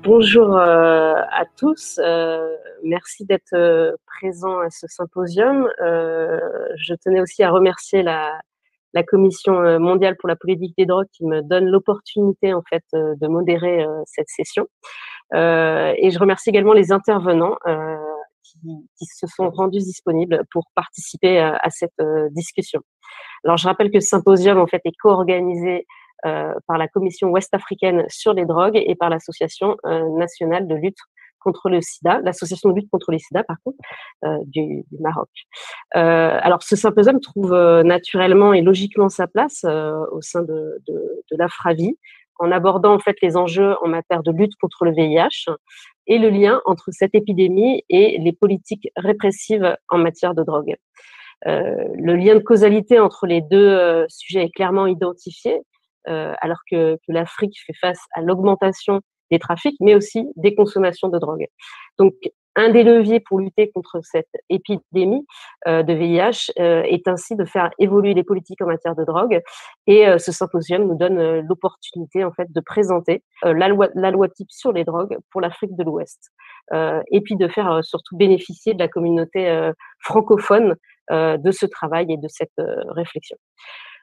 Bonjour à tous, merci d'être présents à ce symposium. Je tenais aussi à remercier la Commission mondiale pour la politique des drogues qui me donne l'opportunité en fait de modérer cette session. Et je remercie également les intervenants qui se sont rendus disponibles pour participer à cette discussion. Alors je rappelle que ce symposium en fait est co-organisé par la Commission ouest-africaine sur les drogues et par l'Association nationale de lutte contre le sida, l'association de lutte contre les sida par contre, du Maroc. Alors ce symposium trouve naturellement et logiquement sa place au sein de l'AFRAVI, en abordant en fait les enjeux en matière de lutte contre le VIH et le lien entre cette épidémie et les politiques répressives en matière de drogue. Le lien de causalité entre les deux sujets est clairement identifié, alors que l'Afrique fait face à l'augmentation des trafics, mais aussi des consommations de drogue. Donc, un des leviers pour lutter contre cette épidémie de VIH est ainsi de faire évoluer les politiques en matière de drogue. Et ce symposium nous donne l'opportunité en fait de présenter la loi type sur les drogues pour l'Afrique de l'Ouest. Et puis de faire surtout bénéficier de la communauté francophone de ce travail et de cette réflexion.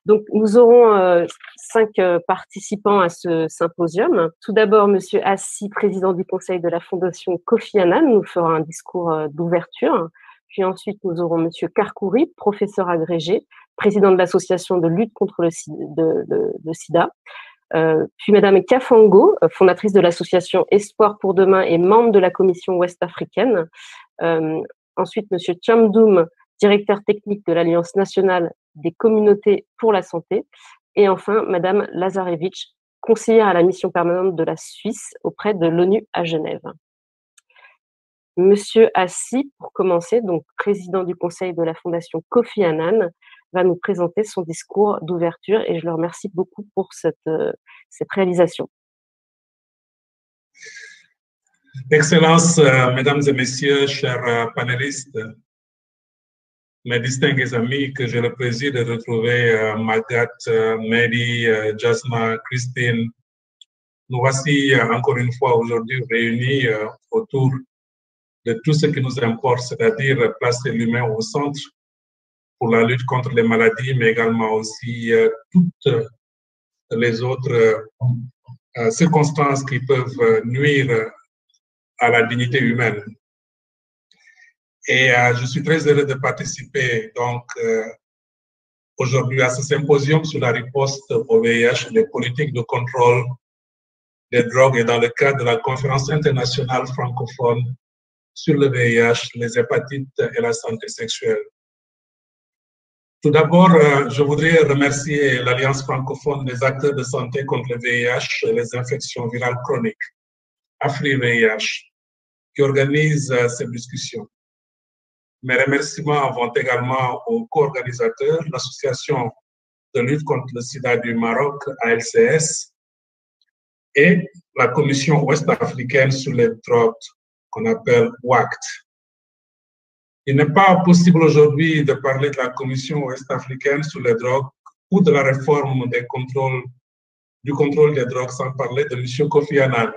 Donc, nous aurons 5 participants à ce symposium. Tout d'abord, Monsieur Assi, président du conseil de la Fondation Kofi Annan, nous fera un discours d'ouverture. Puis ensuite, nous aurons Monsieur Karkouri, professeur agrégé, président de l'association de lutte contre le sida. Puis Madame Kafango, fondatrice de l'association Espoir pour demain et membre de la commission ouest-africaine. Ensuite, Monsieur Thiamdoum, directeur technique de l'Alliance nationale des communautés pour la santé. Et enfin, Madame Lazarevich, conseillère à la mission permanente de la Suisse auprès de l'ONU à Genève. Monsieur Assi, pour commencer, donc président du conseil de la Fondation Kofi Annan, va nous présenter son discours d'ouverture et je le remercie beaucoup pour cette réalisation. Excellences, Mesdames et Messieurs, chers panélistes, mes distingués amis que j'ai le plaisir de retrouver, Magat, Mary, Jasma, Christine, nous voici encore une fois aujourd'hui réunis autour de tout ce qui nous importe, c'est-à-dire placer l'humain au centre pour la lutte contre les maladies, mais également aussi toutes les autres circonstances qui peuvent nuire à la dignité humaine. Et je suis très heureux de participer donc aujourd'hui à ce symposium sur la riposte au VIH, les politiques de contrôle des drogues et dans le cadre de la conférence internationale francophone sur le VIH, les hépatites et la santé sexuelle. Tout d'abord, je voudrais remercier l'Alliance francophone des acteurs de santé contre le VIH et les infections virales chroniques, AFRI-VIH, qui organise cette discussion. Mes remerciements vont également aux co-organisateurs, l'Association de lutte contre le sida du Maroc, ALCS, et la Commission ouest-africaine sur les drogues, qu'on appelle WACT. Il n'est pas possible aujourd'hui de parler de la Commission ouest-africaine sur les drogues ou de la réforme du contrôle des drogues sans parler de M. Kofi Annan.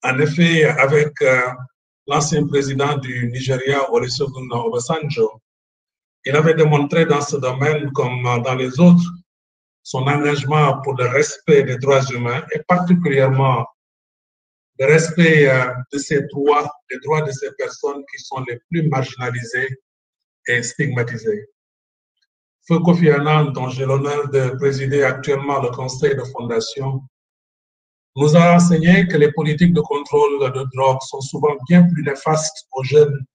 En effet, avec l'ancien président du Nigeria, Olusegun Obasanjo, il avait démontré dans ce domaine, comme dans les autres, son engagement pour le respect des droits humains et particulièrement le respect de ces droits, des droits de ces personnes qui sont les plus marginalisées et stigmatisées. Feu Kofi Annan, dont j'ai l'honneur de présider actuellement le conseil de fondation, nous a enseigné que les politiques de contrôle de drogue sont souvent bien plus néfastes aux jeunes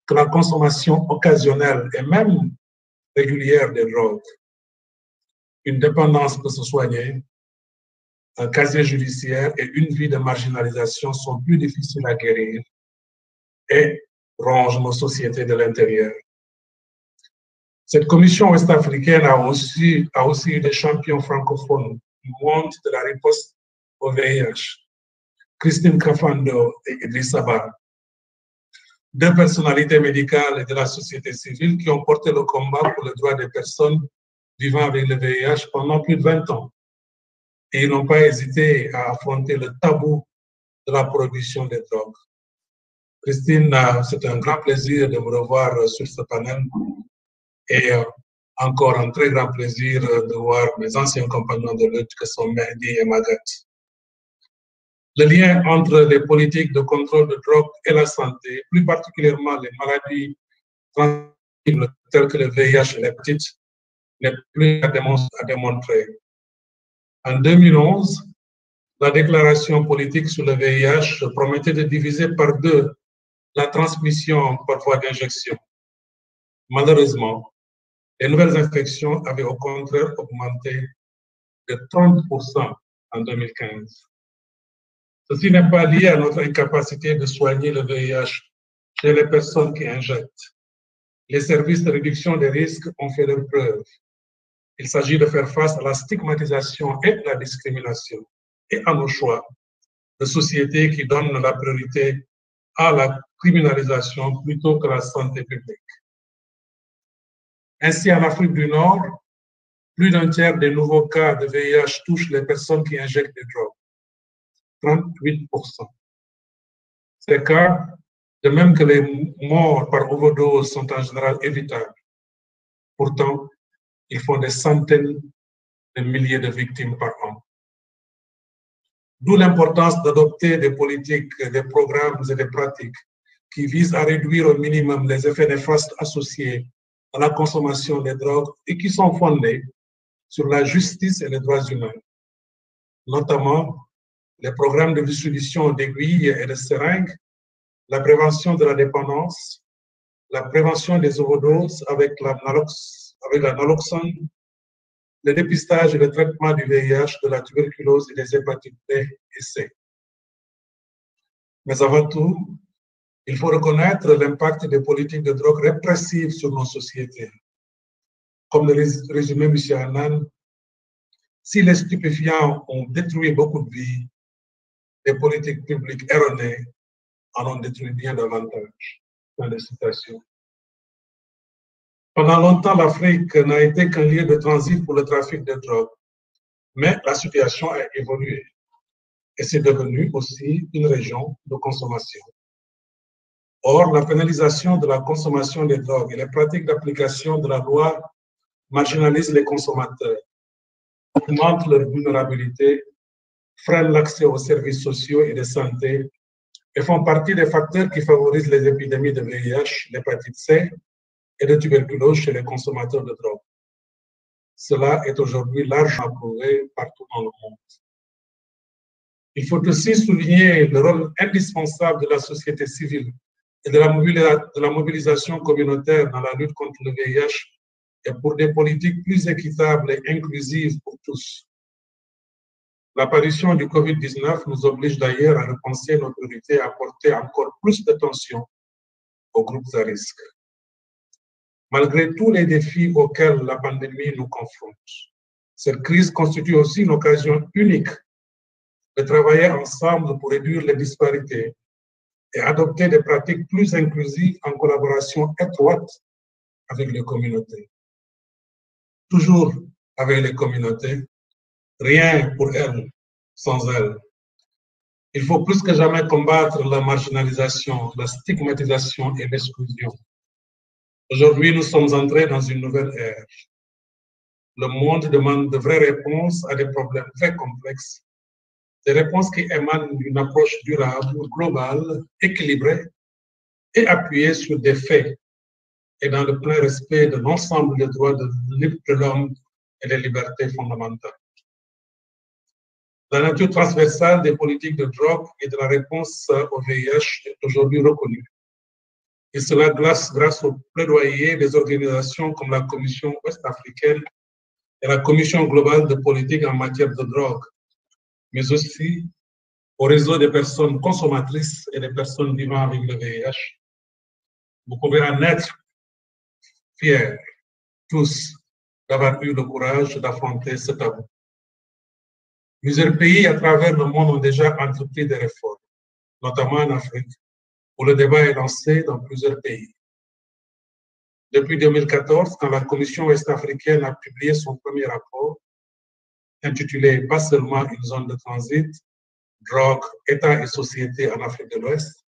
que la consommation occasionnelle et même régulière des drogues. Une dépendance peut se soigner, un casier judiciaire et une vie de marginalisation sont plus difficiles à guérir et rongent nos sociétés de l'intérieur. Cette commission ouest-africaine a aussi eu des champions francophones du monde de la riposte au VIH, Christine Kafando et Idrissa Ba. deux personnalités médicales et de la société civile qui ont porté le combat pour le droit des personnes vivant avec le VIH pendant plus de 20 ans. Et ils n'ont pas hésité à affronter le tabou de la production des drogues. Christine, c'est un grand plaisir de me revoir sur ce panel et encore un très grand plaisir de voir mes anciens compagnons de lutte que sont Mehdi et Magat. Le lien entre les politiques de contrôle de drogue et la santé, plus particulièrement les maladies transmissibles telles que le VIH et l'hépatite, n'est plus à démontrer. En 2011, la déclaration politique sur le VIH promettait de diviser par deux la transmission par voie d'injection. Malheureusement, les nouvelles infections avaient au contraire augmenté de 30% en 2015. Ceci n'est pas lié à notre incapacité de soigner le VIH chez les personnes qui injectent. Les services de réduction des risques ont fait leurs preuves. Il s'agit de faire face à la stigmatisation et la discrimination et à nos choix de société qui donnent la priorité à la criminalisation plutôt que la santé publique. Ainsi, en Afrique du Nord, plus d'un tiers des nouveaux cas de VIH touchent les personnes qui injectent des drogues, 38%. Ces cas, de même que les morts par overdose, sont en général évitables. Pourtant, ils font des centaines de milliers de victimes par an. D'où l'importance d'adopter des politiques, des programmes et des pratiques qui visent à réduire au minimum les effets néfastes associés à la consommation des drogues et qui sont fondés sur la justice et les droits humains, notamment les programmes de distribution d'aiguilles et de seringues, la prévention de la dépendance, la prévention des overdoses avec la naloxone, le dépistage et le traitement du VIH, de la tuberculose et des hépatites B et C. Mais avant tout, il faut reconnaître l'impact des politiques de drogue répressives sur nos sociétés. Comme le résumait M. Annan, si les stupéfiants ont détruit beaucoup de vies, les politiques publiques erronées en ont détruit bien davantage. Fin de citation. Pendant longtemps, l'Afrique n'a été qu'un lieu de transit pour le trafic de drogue, mais la situation a évolué et c'est devenu aussi une région de consommation. Or, la pénalisation de la consommation des drogues et les pratiques d'application de la loi marginalisent les consommateurs, augmentent leur vulnérabilité, freinent l'accès aux services sociaux et de santé et font partie des facteurs qui favorisent les épidémies de VIH, l'hépatite C et de tuberculose chez les consommateurs de drogue. Cela est aujourd'hui largement prouvé partout dans le monde. Il faut aussi souligner le rôle indispensable de la société civile et de la mobilisation communautaire dans la lutte contre le VIH et pour des politiques plus équitables et inclusives pour tous. L'apparition du COVID-19 nous oblige d'ailleurs à repenser nos priorités et à apporter encore plus d'attention aux groupes à risque. Malgré tous les défis auxquels la pandémie nous confronte, cette crise constitue aussi une occasion unique de travailler ensemble pour réduire les disparités et adopter des pratiques plus inclusives en collaboration étroite avec les communautés. Toujours avec les communautés, rien pour elles sans elles. Il faut plus que jamais combattre la marginalisation, la stigmatisation et l'exclusion. Aujourd'hui, nous sommes entrés dans une nouvelle ère. Le monde demande de vraies réponses à des problèmes très complexes, des réponses qui émanent d'une approche durable, globale, équilibrée et appuyée sur des faits et dans le plein respect de l'ensemble des droits de l'homme et des libertés fondamentales. La nature transversale des politiques de drogue et de la réponse au VIH est aujourd'hui reconnue. Et cela grâce au plaidoyer des organisations comme la Commission ouest-africaine et la Commission globale de politique en matière de drogue, mais aussi au réseau des personnes consommatrices et des personnes vivant avec le VIH. Vous pouvez en être fiers, tous, d'avoir eu le courage d'affronter ce tabou. Plusieurs pays à travers le monde ont déjà entrepris des réformes, notamment en Afrique, où le débat est lancé dans plusieurs pays. Depuis 2014, quand la Commission ouest-africaine a publié son premier rapport, intitulé « Pas seulement une zone de transit, drogue, État et société en Afrique de l'Ouest »,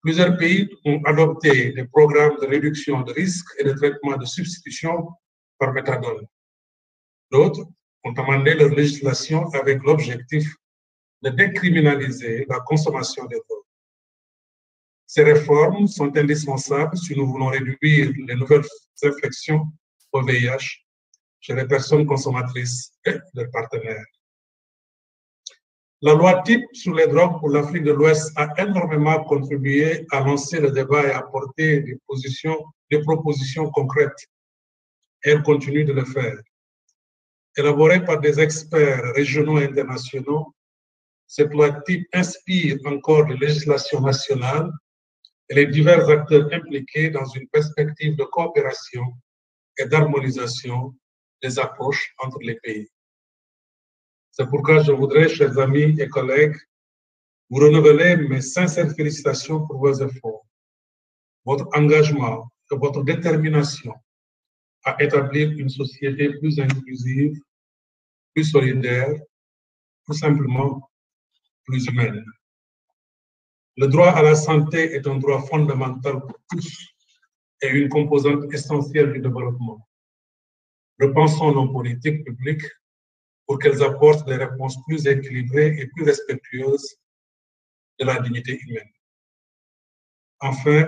plusieurs pays ont adopté des programmes de réduction de risques et de traitement de substitution par méthadone. D'autres ont amendé leur législation avec l'objectif de décriminaliser la consommation des drogues. Ces réformes sont indispensables si nous voulons réduire les nouvelles infections au VIH chez les personnes consommatrices et leurs partenaires. La loi type sur les drogues pour l'Afrique de l'Ouest a énormément contribué à lancer le débat et à apporter des propositions concrètes. Elle continue de le faire. Élaborée par des experts régionaux et internationaux, cette loi type inspire encore les législations nationales et les divers acteurs impliqués dans une perspective de coopération et d'harmonisation des approches entre les pays. C'est pourquoi je voudrais, chers amis et collègues, vous renouveler mes sincères félicitations pour vos efforts, votre engagement et votre détermination à établir une société plus inclusive, plus solidaire, tout simplement plus humaine. Le droit à la santé est un droit fondamental pour tous et une composante essentielle du développement. Repensons nos politiques publiques pour qu'elles apportent des réponses plus équilibrées et plus respectueuses de la dignité humaine. Enfin,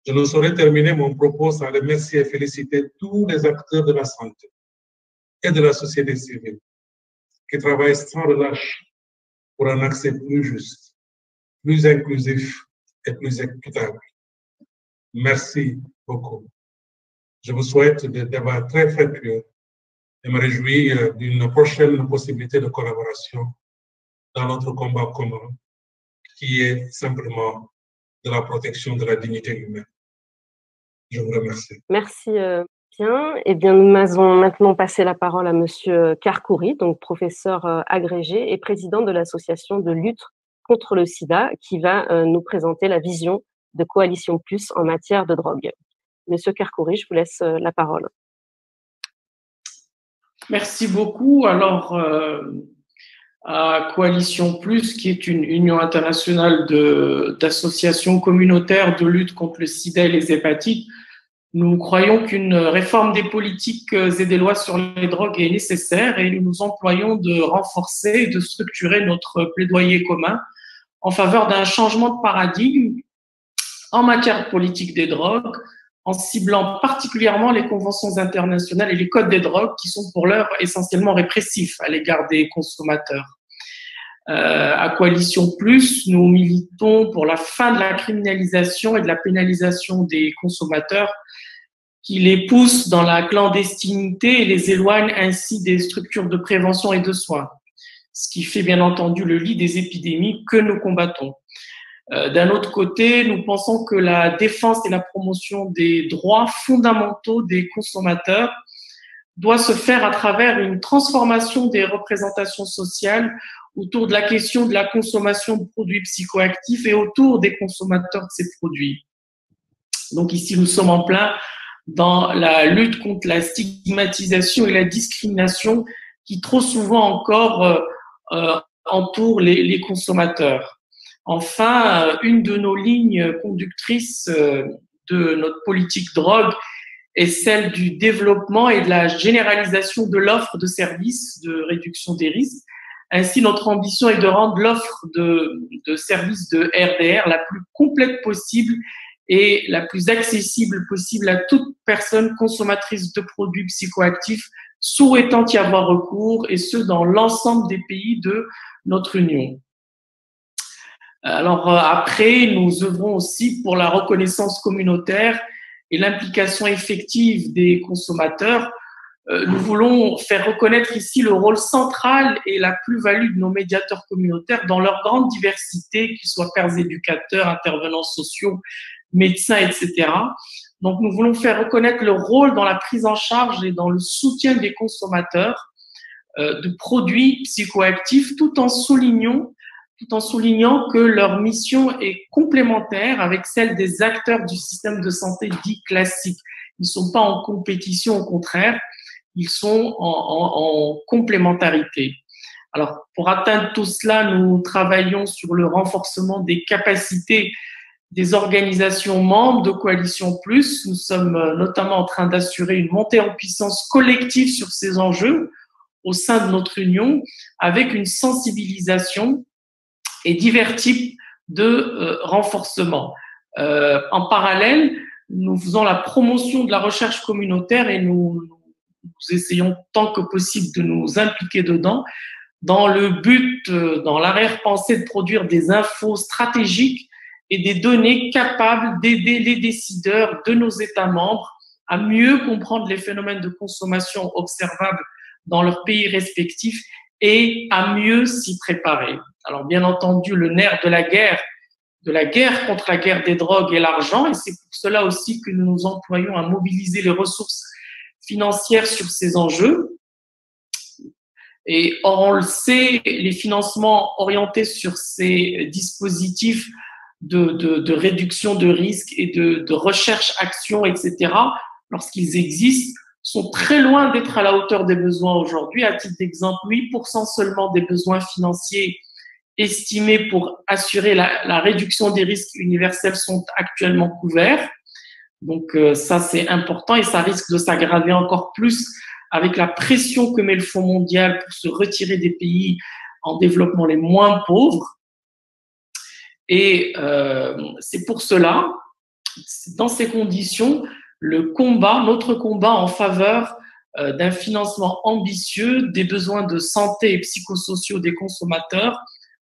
je ne saurais terminer mon propos sans remercier et féliciter tous les acteurs de la santé et de la société civile qui travaillent sans relâche pour un accès plus juste, plus inclusif et plus équitable. Merci beaucoup. Je vous souhaite des débats très fructueux et me réjouis d'une prochaine possibilité de collaboration dans notre combat commun, qui est simplement de la protection de la dignité humaine. Je vous remercie. Merci bien. Eh bien, nous allons maintenant passer la parole à Monsieur Karkouri, donc professeur agrégé et président de l'association de lutte contre le sida, qui va nous présenter la vision de Coalition Plus en matière de drogue. Monsieur Karkouri, je vous laisse la parole. Merci beaucoup. Alors, à Coalition Plus, qui est une union internationale d'associations communautaires de lutte contre le sida et les hépatites, nous croyons qu'une réforme des politiques et des lois sur les drogues est nécessaire et nous nous employons de renforcer et de structurer notre plaidoyer commun en faveur d'un changement de paradigme en matière de politique des drogues, en ciblant particulièrement les conventions internationales et les codes des drogues qui sont pour l'heure essentiellement répressifs à l'égard des consommateurs. À Coalition Plus, nous militons pour la fin de la criminalisation et de la pénalisation des consommateurs qui les poussent dans la clandestinité et les éloignent ainsi des structures de prévention et de soins, ce qui fait bien entendu le lit des épidémies que nous combattons. D'un autre côté, nous pensons que la défense et la promotion des droits fondamentaux des consommateurs doit se faire à travers une transformation des représentations sociales autour de la question de la consommation de produits psychoactifs et autour des consommateurs de ces produits. Donc ici, nous sommes en plein dans la lutte contre la stigmatisation et la discrimination qui trop souvent encore entourent les consommateurs. Enfin, une de nos lignes conductrices de notre politique drogue est celle du développement et de la généralisation de l'offre de services de réduction des risques. Ainsi, notre ambition est de rendre l'offre de services de RDR la plus complète possible et la plus accessible possible à toute personne consommatrice de produits psychoactifs souhaitant y avoir recours, et ce, dans l'ensemble des pays de notre Union. Alors après, nous œuvrons aussi pour la reconnaissance communautaire et l'implication effective des consommateurs. Nous voulons faire reconnaître ici le rôle central et la plus-value de nos médiateurs communautaires dans leur grande diversité, qu'ils soient pères éducateurs, intervenants sociaux, médecins, etc. Donc nous voulons faire reconnaître leur rôle dans la prise en charge et dans le soutien des consommateurs de produits psychoactifs, tout en soulignant tout en soulignant que leur mission est complémentaire avec celle des acteurs du système de santé dit classique. Ils ne sont pas en compétition, au contraire, ils sont en complémentarité. Alors, pour atteindre tout cela, nous travaillons sur le renforcement des capacités des organisations membres de Coalition Plus. Nous sommes notamment en train d'assurer une montée en puissance collective sur ces enjeux au sein de notre union, avec une sensibilisation et divers types de renforcement. En parallèle, nous faisons la promotion de la recherche communautaire et nous essayons tant que possible de nous impliquer dedans, dans le but, dans l'arrière-pensée, de produire des infos stratégiques et des données capables d'aider les décideurs de nos États membres à mieux comprendre les phénomènes de consommation observables dans leurs pays respectifs et à mieux s'y préparer. Alors, bien entendu, le nerf de la guerre contre la guerre des drogues et l'argent, et c'est pour cela aussi que nous nous employons à mobiliser les ressources financières sur ces enjeux. Et or, on le sait, les financements orientés sur ces dispositifs de réduction de risques et de recherche, action, etc., lorsqu'ils existent, sont très loin d'être à la hauteur des besoins aujourd'hui. À titre d'exemple, 8% seulement des besoins financiers estimés pour assurer la réduction des risques universels sont actuellement couverts. Donc ça, c'est important et ça risque de s'aggraver encore plus avec la pression que met le Fonds mondial pour se retirer des pays en développement les moins pauvres. Et c'est pour cela, dans ces conditions, notre combat en faveur d'un financement ambitieux des besoins de santé et psychosociaux des consommateurs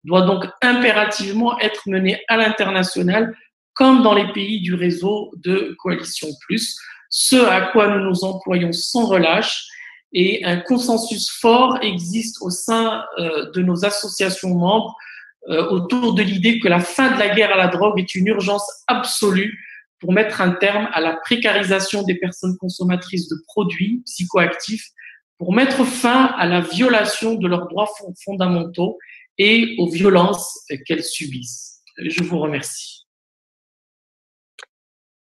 doit donc impérativement être mené à l'international comme dans les pays du réseau de Coalition Plus, ce à quoi nous nous employons sans relâche, et un consensus fort existe au sein de nos associations membres autour de l'idée que la fin de la guerre à la drogue est une urgence absolue pour mettre un terme à la précarisation des personnes consommatrices de produits psychoactifs, pour mettre fin à la violation de leurs droits fondamentaux et aux violences qu'elles subissent. Je vous remercie.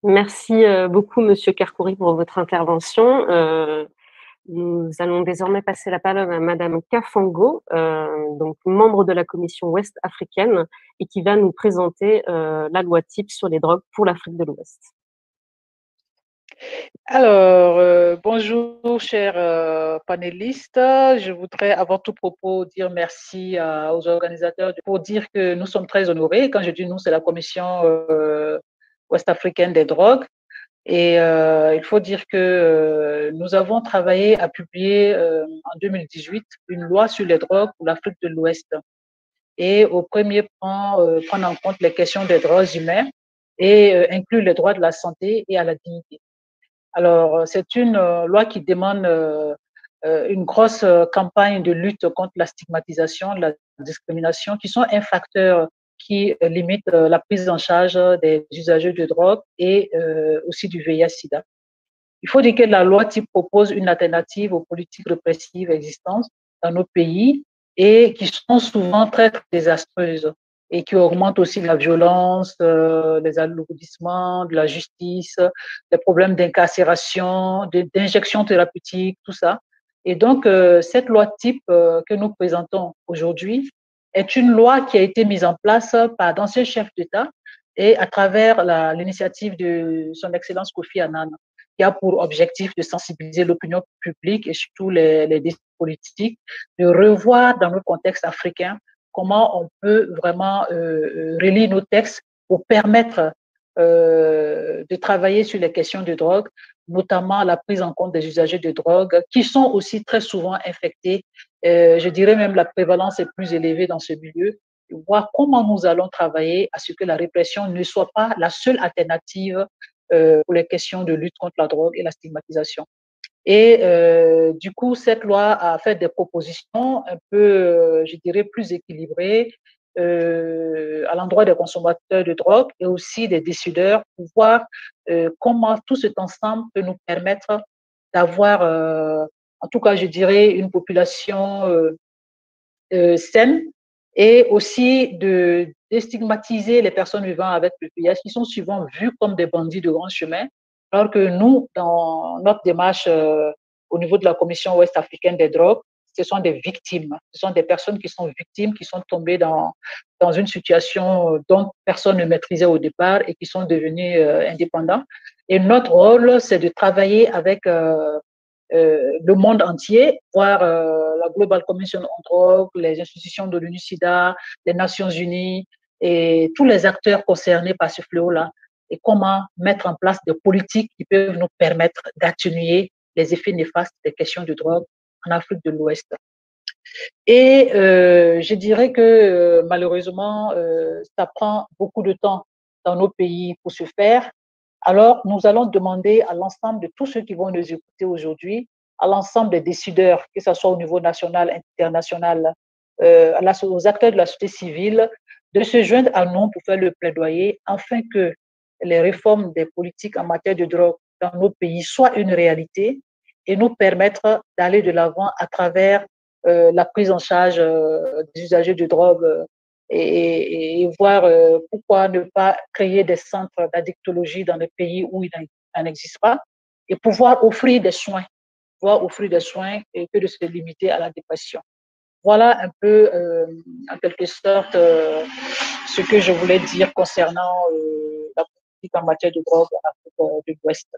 Merci beaucoup, Monsieur Karkouri, pour votre intervention. Nous allons désormais passer la parole à Madame Kafango, donc membre de la commission ouest africaine, et qui va nous présenter la loi type sur les drogues pour l'Afrique de l'Ouest. Alors, bonjour chers panélistes. Je voudrais avant tout propos dire merci aux organisateurs pour dire que nous sommes très honorés. Quand je dis nous, c'est la commission ouest africaine des drogues. Et il faut dire que nous avons travaillé à publier en 2018 une loi sur les drogues pour l'Afrique de l'Ouest. Et au premier plan, prendre en compte les questions des droits humains et inclure les droits de la santé et à la dignité. Alors, c'est une loi qui demande une grosse campagne de lutte contre la stigmatisation, la discrimination, qui sont un facteur qui limite la prise en charge des usagers de drogue et aussi du VIH-Sida. Il faut dire que la loi type propose une alternative aux politiques répressives existantes dans nos pays et qui sont souvent très, très désastreuses et qui augmentent aussi la violence, les alourdissements de la justice, les problèmes d'incarcération, d'injection thérapeutique, tout ça. Et donc, cette loi type que nous présentons aujourd'hui est une loi qui a été mise en place par d'anciens chefs d'État et à travers l'initiative de son Excellence Kofi Annan, qui a pour objectif de sensibiliser l'opinion publique et surtout les décideurs politiques, de revoir dans le contexte africain comment on peut vraiment relire nos textes pour permettre de travailler sur les questions de drogue, notamment la prise en compte des usagers de drogue qui sont aussi très souvent infectés. Je dirais même la prévalence est plus élevée dans ce milieu. Voir comment nous allons travailler à ce que la répression ne soit pas la seule alternative pour les questions de lutte contre la drogue et la stigmatisation. Et du coup, cette loi a fait des propositions un peu, je dirais, plus équilibrées à l'endroit des consommateurs de drogue et aussi des décideurs pour voir comment tout cet ensemble peut nous permettre d'avoir, en tout cas, je dirais, une population saine et aussi de déstigmatiser les personnes vivant avec le VIH qui sont souvent vues comme des bandits de grand chemin, alors que nous, dans notre démarche au niveau de la Commission ouest africaine des drogues, ce sont des victimes. Ce sont des personnes qui sont victimes, qui sont tombées dans une situation dont personne ne maîtrisait au départ et qui sont devenus indépendants. Et notre rôle, c'est de travailler avec le monde entier, voire la Global Commission on Drug, les institutions de l'ONU-SIDA, les Nations Unies et tous les acteurs concernés par ce fléau-là, et comment mettre en place des politiques qui peuvent nous permettre d'atténuer les effets néfastes des questions de drogue en Afrique de l'Ouest. Et je dirais que malheureusement, ça prend beaucoup de temps dans nos pays pour se faire. Alors, nous allons demander à l'ensemble de tous ceux qui vont nous écouter aujourd'hui, à l'ensemble des décideurs, que ce soit au niveau national, international, aux acteurs de la société civile, de se joindre à nous pour faire le plaidoyer afin que les réformes des politiques en matière de drogue dans nos pays soient une réalité et nous permettre d'aller de l'avant à travers la prise en charge des usagers de drogue et voir pourquoi ne pas créer des centres d'addictologie dans les pays où il n'en existe pas et pouvoir offrir des soins, et que de se limiter à la dépression. Voilà un peu, en quelque sorte, ce que je voulais dire concernant la politique en matière de drogue en Afrique de l'Ouest.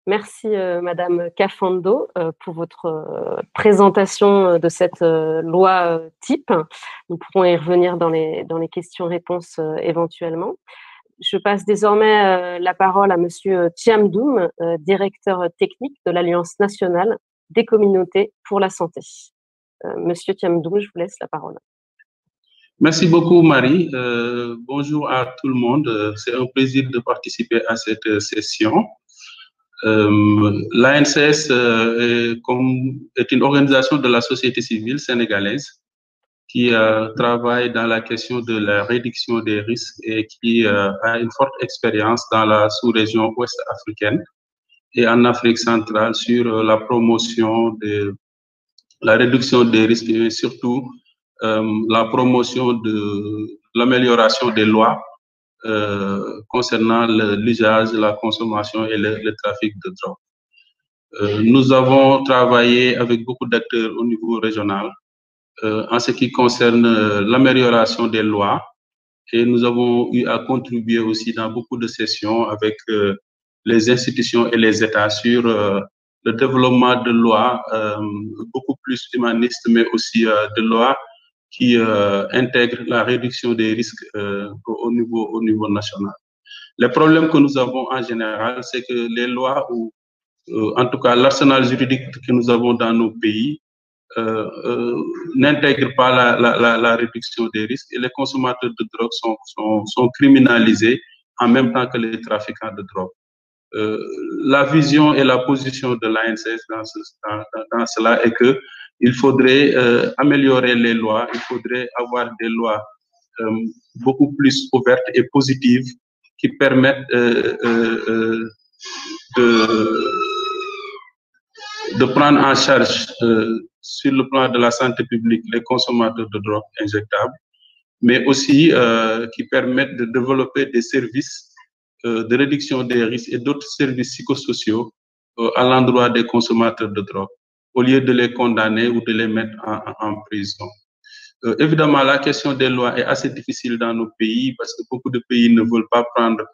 Merci Madame Kafando pour votre présentation de cette loi type. Nous pourrons y revenir dans les questions-réponses éventuellement. Je passe désormais la parole à Monsieur Thiam-Doum, directeur technique de l'Alliance nationale des communautés pour la santé. Monsieur Thiam-Doum, je vous laisse la parole. Merci beaucoup Marie. Bonjour à tout le monde. C'est un plaisir de participer à cette session. L'ANCS est une organisation de la société civile sénégalaise qui travaille dans la question de la réduction des risques et qui a une forte expérience dans la sous-région ouest africaine et en Afrique centrale sur la promotion de la réduction des risques et surtout la promotion de l'amélioration des lois concernant l'usage, la consommation et le trafic de drogue. Nous avons travaillé avec beaucoup d'acteurs au niveau régional en ce qui concerne l'amélioration des lois et nous avons eu à contribuer aussi dans beaucoup de sessions avec les institutions et les États sur le développement de lois beaucoup plus humanistes, mais aussi de lois qui intègrent la réduction des risques au niveau national. Les problèmes que nous avons en général, c'est que les lois ou en tout cas l'arsenal juridique que nous avons dans nos pays n'intègre pas la réduction des risques et les consommateurs de drogue sont criminalisés en même temps que les trafiquants de drogue. La vision et la position de l'ANCS dans cela est que il faudrait améliorer les lois, il faudrait avoir des lois beaucoup plus ouvertes et positives qui permettent de prendre en charge sur le plan de la santé publique les consommateurs de drogue injectables, mais aussi qui permettent de développer des services de réduction des risques et d'autres services psychosociaux à l'endroit des consommateurs de drogue, au lieu de les condamner ou de les mettre en prison. Évidemment, la question des lois est assez difficile dans nos pays parce que beaucoup de pays ne veulent pas prendre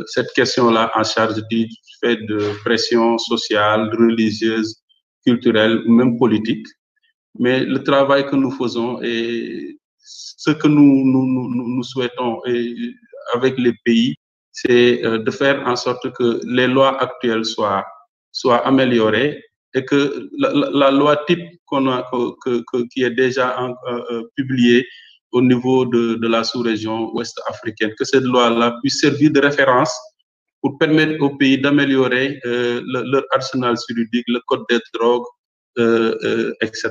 cette question-là en charge du fait de pression sociale, religieuse, culturelle ou même politique. Mais le travail que nous faisons et ce que nous souhaitons avec les pays, c'est de faire en sorte que les lois actuelles soient améliorées et que la loi type qui est déjà publiée au niveau de la sous-région ouest africaine, que cette loi-là puisse servir de référence pour permettre aux pays d'améliorer leur arsenal juridique, le code des drogues, etc.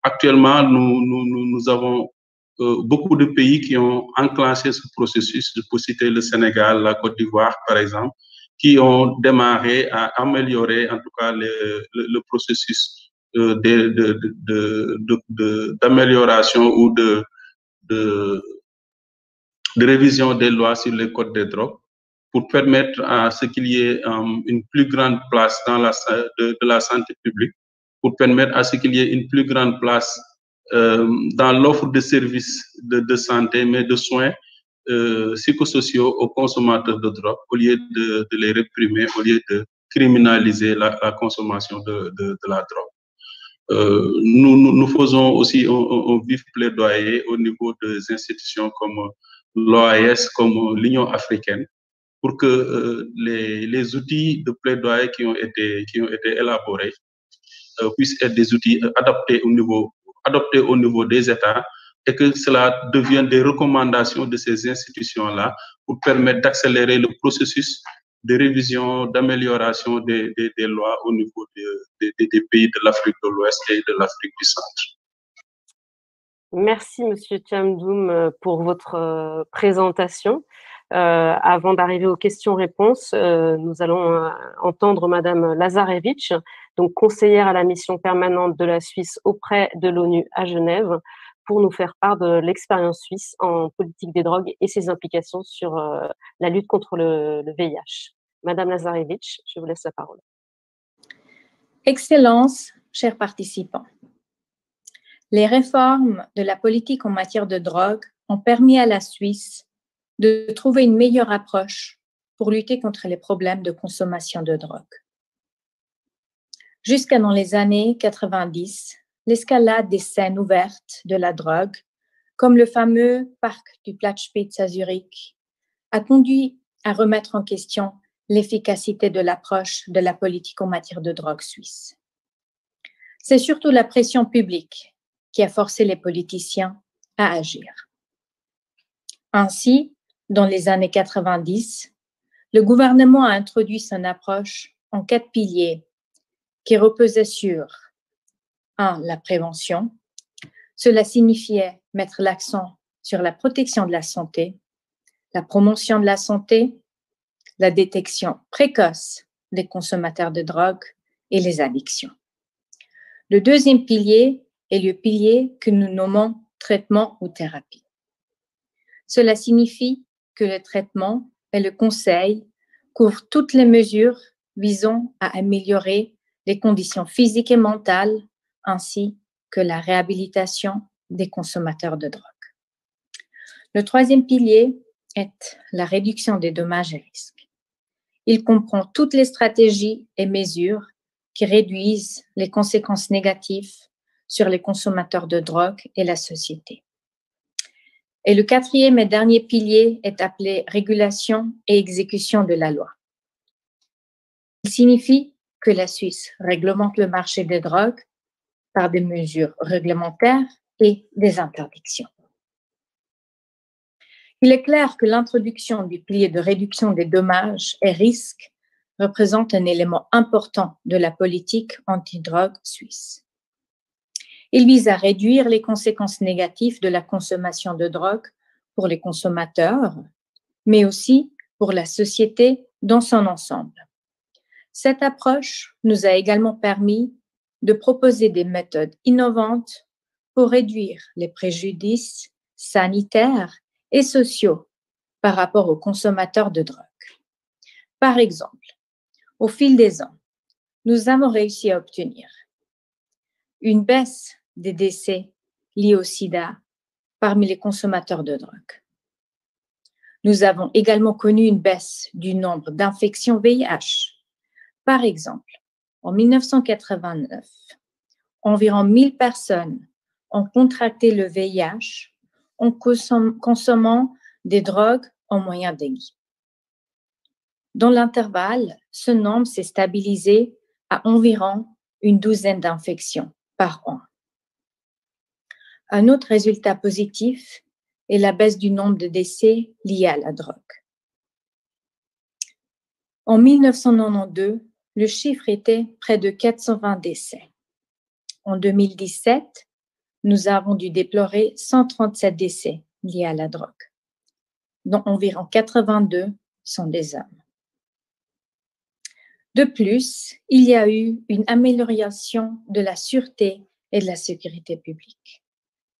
Actuellement, nous avons beaucoup de pays qui ont enclenché ce processus. Je peux citer le Sénégal, la Côte d'Ivoire, par exemple, qui ont démarré à améliorer, en tout cas, le processus d'amélioration ou de révision des lois sur les codes des drogues pour permettre à ce qu'il y ait une plus grande place dans de la santé publique, pour permettre à ce qu'il y ait une plus grande place dans l'offre de services de santé, mais de soins psychosociaux aux consommateurs de drogue, au lieu de les réprimer, au lieu de criminaliser la consommation de la drogue. Nous faisons aussi un vif plaidoyer au niveau des institutions comme l'OAS, comme l'Union africaine, pour que les outils de plaidoyer qui ont été élaborés puissent être des outils adaptés au niveau des États, et que cela devienne des recommandations de ces institutions-là pour permettre d'accélérer le processus de révision, d'amélioration des lois au niveau des pays de l'Afrique de l'Ouest et de l'Afrique du Centre. Merci, Monsieur Thiamdoum, pour votre présentation. Avant d'arriver aux questions-réponses, nous allons entendre Madame Lazarevich, donc conseillère à la mission permanente de la Suisse auprès de l'ONU à Genève, pour nous faire part de l'expérience suisse en politique des drogues et ses implications sur la lutte contre le VIH. Madame Lazarevich, je vous laisse la parole. Excellences, chers participants, les réformes de la politique en matière de drogue ont permis à la Suisse de trouver une meilleure approche pour lutter contre les problèmes de consommation de drogue. Jusqu'à dans les années 90, l'escalade des scènes ouvertes de la drogue, comme le fameux parc du Platzspitz à Zurich, a conduit à remettre en question l'efficacité de l'approche de la politique en matière de drogue suisse. C'est surtout la pression publique qui a forcé les politiciens à agir. Ainsi, dans les années 90, le gouvernement a introduit son approche en 4 piliers qui reposaient sur 1. La prévention. Cela signifiait mettre l'accent sur la protection de la santé, la promotion de la santé, la détection précoce des consommateurs de drogue et les addictions. Le deuxième pilier est le pilier que nous nommons traitement ou thérapie. Cela signifie que le traitement et le conseil couvrent toutes les mesures visant à améliorer les conditions physiques et mentales ainsi que la réhabilitation des consommateurs de drogue. Le troisième pilier est la réduction des dommages et risques. Il comprend toutes les stratégies et mesures qui réduisent les conséquences négatives sur les consommateurs de drogue et la société. Et le quatrième et dernier pilier est appelé régulation et exécution de la loi. Il signifie que la Suisse réglemente le marché des drogues par des mesures réglementaires et des interdictions. Il est clair que l'introduction du pilier de réduction des dommages et risques représente un élément important de la politique anti-drogue suisse. Il vise à réduire les conséquences négatives de la consommation de drogue pour les consommateurs, mais aussi pour la société dans son ensemble. Cette approche nous a également permis de proposer des méthodes innovantes pour réduire les préjudices sanitaires et sociaux par rapport aux consommateurs de drogue. Par exemple, au fil des ans, nous avons réussi à obtenir une baisse des décès liés au sida parmi les consommateurs de drogue. Nous avons également connu une baisse du nombre d'infections VIH. Par exemple, en 1989, environ 1000 personnes ont contracté le VIH en consommant des drogues en moyen aigu. Dans l'intervalle, ce nombre s'est stabilisé à environ une douzaine d'infections par an. Un autre résultat positif est la baisse du nombre de décès liés à la drogue. En 1992, le chiffre était près de 420 décès. En 2017, nous avons dû déplorer 137 décès liés à la drogue, dont environ 82 sont des hommes. De plus, il y a eu une amélioration de la sûreté et de la sécurité publique,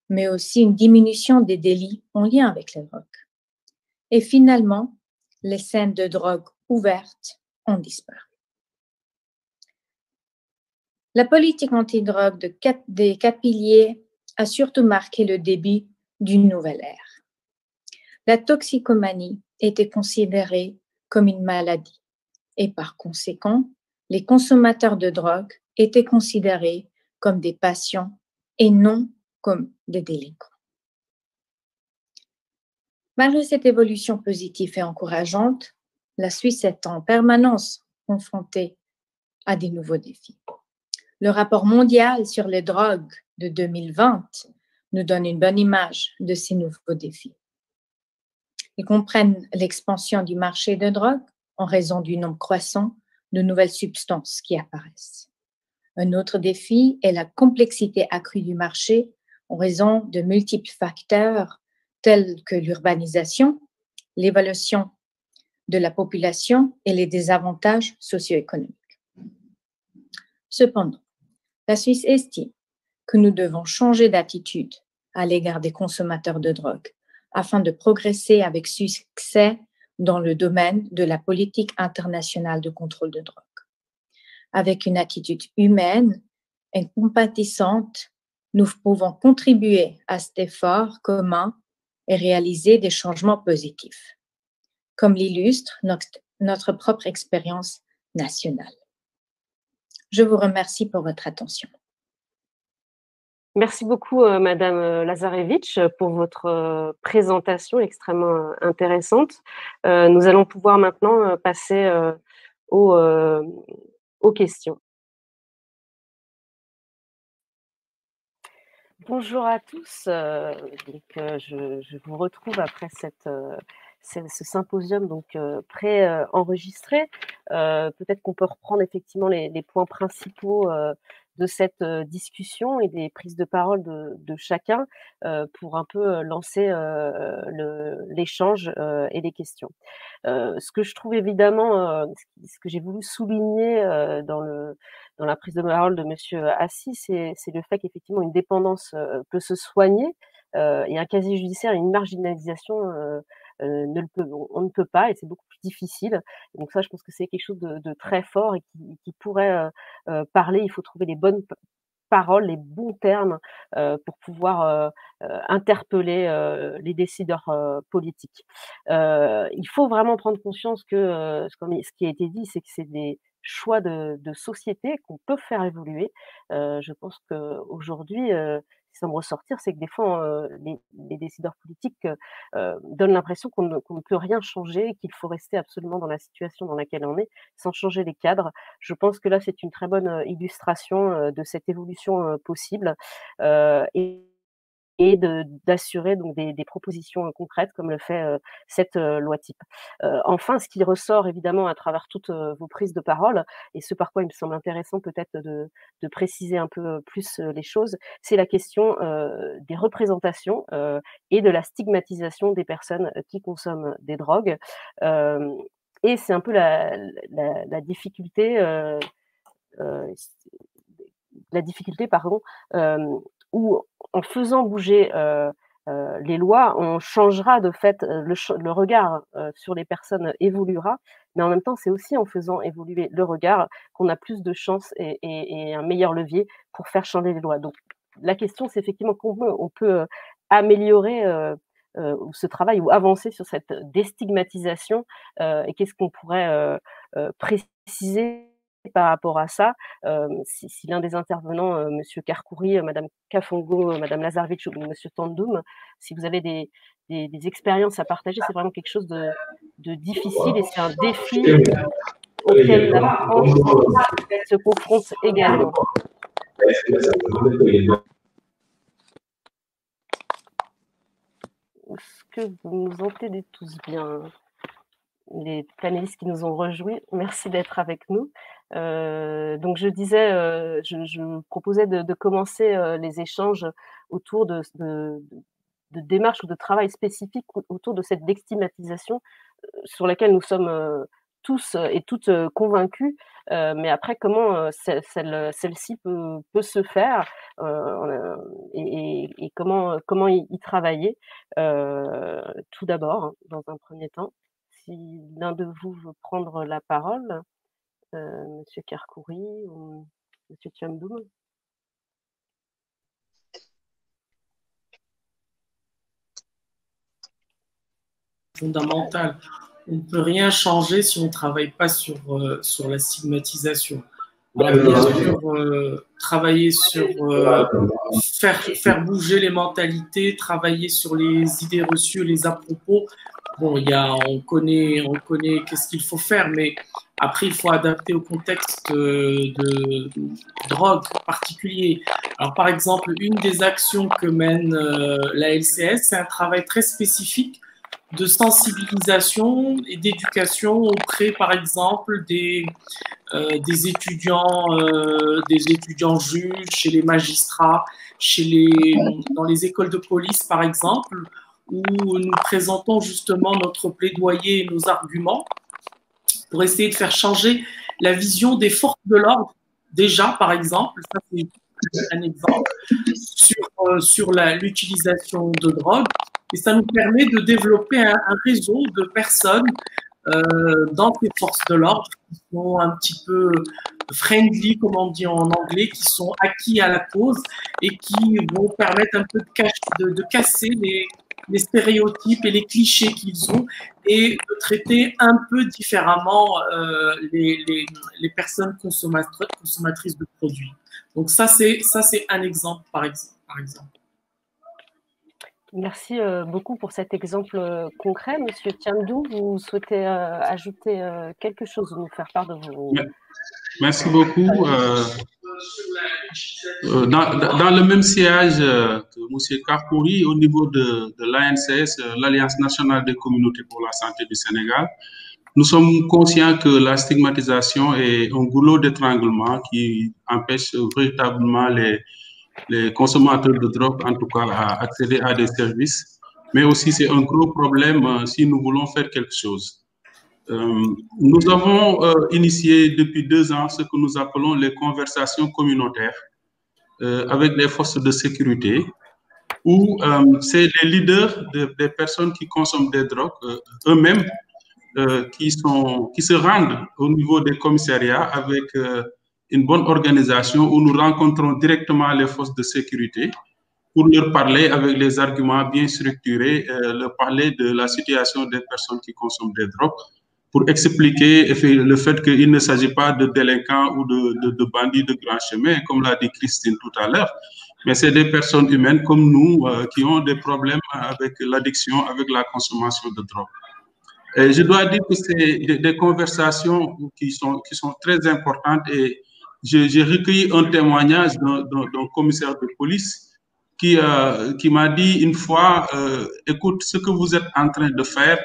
mais aussi une diminution des délits en lien avec les drogues. Et finalement, les scènes de drogue ouvertes ont disparu. La politique antidrogue des 4 piliers a surtout marqué le début d'une nouvelle ère. La toxicomanie était considérée comme une maladie et par conséquent, les consommateurs de drogue étaient considérés comme des patients et non comme des délinquants. Malgré cette évolution positive et encourageante, la Suisse est en permanence confrontée à des nouveaux défis. Le rapport mondial sur les drogues de 2020 nous donne une bonne image de ces nouveaux défis. Ils comprennent l'expansion du marché de drogue en raison du nombre croissant de nouvelles substances qui apparaissent. Un autre défi est la complexité accrue du marché en raison de multiples facteurs tels que l'urbanisation, l'évolution de la population et les désavantages socio-économiques. Cependant, la Suisse estime que nous devons changer d'attitude à l'égard des consommateurs de drogue afin de progresser avec succès dans le domaine de la politique internationale de contrôle de drogue. Avec une attitude humaine et compatissante, nous pouvons contribuer à cet effort commun et réaliser des changements positifs, comme l'illustre notre propre expérience nationale. Je vous remercie pour votre attention. Merci beaucoup, Madame Lazarevich, pour votre présentation extrêmement intéressante. Nous allons pouvoir maintenant passer aux questions. Bonjour à tous. Je vous retrouve après ce symposium donc pré-enregistré. Peut-être qu'on peut reprendre effectivement les points principaux de cette discussion et des prises de parole de chacun pour un peu lancer l'échange et les questions. Ce que je trouve évidemment, ce que j'ai voulu souligner dans la prise de parole de Monsieur Assis, c'est le fait qu'effectivement une dépendance peut se soigner et un casier judiciaire et une marginalisation on ne peut pas et c'est beaucoup plus difficile. Donc ça, je pense que c'est quelque chose de très fort et qui pourrait parler. Il faut trouver les bonnes paroles, les bons termes pour pouvoir interpeller les décideurs politiques. Il faut vraiment prendre conscience que ce qui a été dit, c'est que c'est des choix de société qu'on peut faire évoluer. Je pense qu'aujourd'hui, ce qui semble ressortir, c'est que des fois, les décideurs politiques donnent l'impression qu'on ne peut rien changer, qu'il faut rester absolument dans la situation dans laquelle on est, sans changer les cadres. Je pense que là, c'est une très bonne illustration de cette évolution possible et d'assurer donc des propositions concrètes comme le fait cette loi type. Enfin, ce qui ressort évidemment à travers toutes vos prises de parole et ce par quoi il me semble intéressant peut-être de préciser un peu plus les choses, c'est la question des représentations et de la stigmatisation des personnes qui consomment des drogues. Et c'est un peu la difficulté, où en faisant bouger les lois, on changera de fait le regard sur les personnes évoluera, mais en même temps, c'est aussi en faisant évoluer le regard qu'on a plus de chances et un meilleur levier pour faire changer les lois. Donc la question, c'est effectivement comment on peut améliorer ce travail ou avancer sur cette déstigmatisation et qu'est-ce qu'on pourrait préciser par rapport à ça. Si l'un des intervenants, Monsieur Karkouri, Madame Kafongo, Madame Lazarevich ou Monsieur Tandoum, si vous avez des expériences à partager, c'est vraiment quelque chose de difficile et c'est un défi auquel la France se confronte également. Est-ce que vous nous entendez tous bien? Les panélistes qui nous ont rejoints, merci d'être avec nous. Donc je disais, je proposais de commencer les échanges autour de démarches ou de travail spécifique autour de cette déstigmatisation sur laquelle nous sommes tous et toutes convaincus. mais après, comment celle-ci peut se faire et comment y travailler tout d'abord, hein, dans un premier temps. Si l'un de vous veut prendre la parole, Monsieur Karkouri ou Monsieur Thiamdoum. Fondamental. On ne peut rien changer si on ne travaille pas sur la stigmatisation. Alors, bien sûr, travailler sur faire bouger les mentalités, travailler sur les idées reçues, les à-propos. Bon, on connaît qu'est-ce qu'il faut faire, mais après, il faut adapter au contexte de drogue particulier. Alors, par exemple, une des actions que mène la LCS, c'est un travail très spécifique de sensibilisation et d'éducation auprès, par exemple, des étudiants juges, chez les magistrats, dans les écoles de police, par exemple, où nous présentons justement notre plaidoyer et nos arguments pour essayer de faire changer la vision des forces de l'ordre. Déjà, par exemple, ça c'est un exemple sur l'utilisation de drogue, et ça nous permet de développer un réseau de personnes dans les forces de l'ordre qui sont un petit peu friendly, comme on dit en anglais, qui sont acquis à la cause et qui vont permettre un peu de casser les stéréotypes et les clichés qu'ils ont et de traiter un peu différemment les personnes consommatrices de produits. Donc ça c'est un exemple, par exemple. Merci beaucoup pour cet exemple concret. Monsieur Thiamdou, vous souhaitez ajouter quelque chose ou nous faire part de vos... Merci beaucoup. Dans le même sillage que M. Karkouri, au niveau de l'ANCS, l'Alliance nationale des communautés pour la santé du Sénégal, nous sommes conscients que la stigmatisation est un goulot d'étranglement qui empêche véritablement les consommateurs de drogue, en tout cas, à accéder à des services. Mais aussi, c'est un gros problème si nous voulons faire quelque chose. Nous avons initié depuis 2 ans ce que nous appelons les conversations communautaires avec les forces de sécurité, où c'est les leaders des personnes qui consomment des drogues eux-mêmes qui se rendent au niveau des commissariats avec une bonne organisation où nous rencontrons directement les forces de sécurité pour leur parler avec les arguments bien structurés, leur parler de la situation des personnes qui consomment des drogues, pour expliquer le fait qu'il ne s'agit pas de délinquants ou de bandits de grand chemin, comme l'a dit Christine tout à l'heure, mais c'est des personnes humaines comme nous qui ont des problèmes avec l'addiction, avec la consommation de drogue. Et je dois dire que c'est des conversations qui sont très importantes, et j'ai recueilli un témoignage d'un commissaire de police qui m'a dit une fois, écoute, ce que vous êtes en train de faire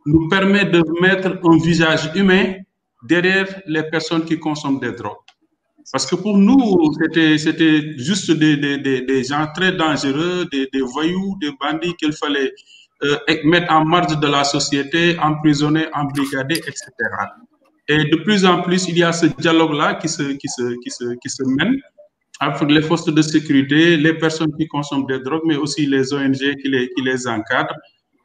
nous permet de mettre un visage humain derrière les personnes qui consomment des drogues. Parce que pour nous, c'était juste des gens très dangereux, des voyous, des bandits qu'il fallait mettre en marge de la société, emprisonner, embrigader, etc. Et de plus en plus, il y a ce dialogue-là qui se mène avec les forces de sécurité, les personnes qui consomment des drogues, mais aussi les ONG qui les encadrent.